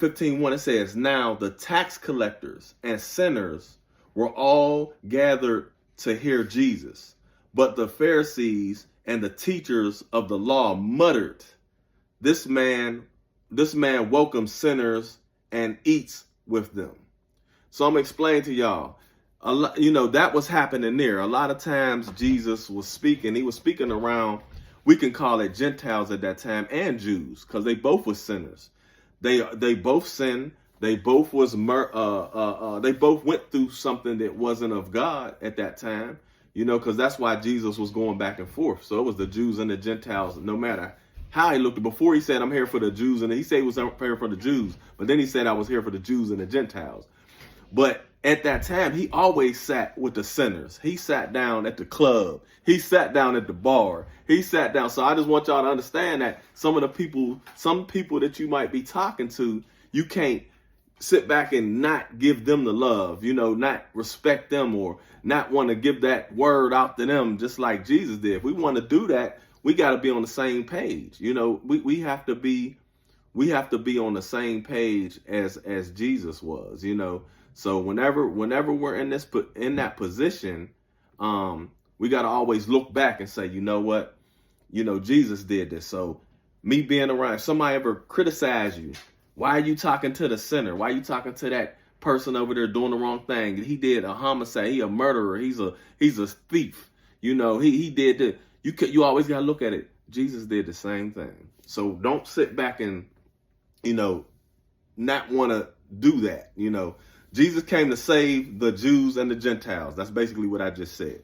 15:1, it says, now the tax collectors and sinners were all gathered to hear Jesus. But the Pharisees and the teachers of the law muttered, this man welcomes sinners and eats with them. So I'm explaining to y'all, that was happening there. A lot of times Jesus was speaking. He was speaking around, we can call it Gentiles at that time, and Jews, because they both were sinners. They both sinned. They both was they both went through something that wasn't of God at that time. Because that's why Jesus was going back and forth. So it was the Jews and the Gentiles, no matter how he looked. Before he said, I'm here for the Jews, and he said he was here for the Jews, but then he said, I was here for the Jews and the Gentiles. But at that time, he always sat with the sinners. He sat down at the club. He sat down at the bar. He sat down. So I just want y'all to understand that some people that you might be talking to, you can't sit back and not give them the love, not respect them or not want to give that word out to them just like Jesus did. If we want to do that, we got to be on the same page. We have to be on the same page as Jesus was, So whenever we're in that position, we got to always look back and say, you know what, Jesus did this. So me being around, if somebody ever criticize you, why are you talking to the sinner? Why are you talking to that person over there doing the wrong thing? He did a homicide. He a murderer. He's a thief. He did the. You always got to look at it. Jesus did the same thing. So don't sit back and, not want to do that. Jesus came to save the Jews and the Gentiles. That's basically what I just said.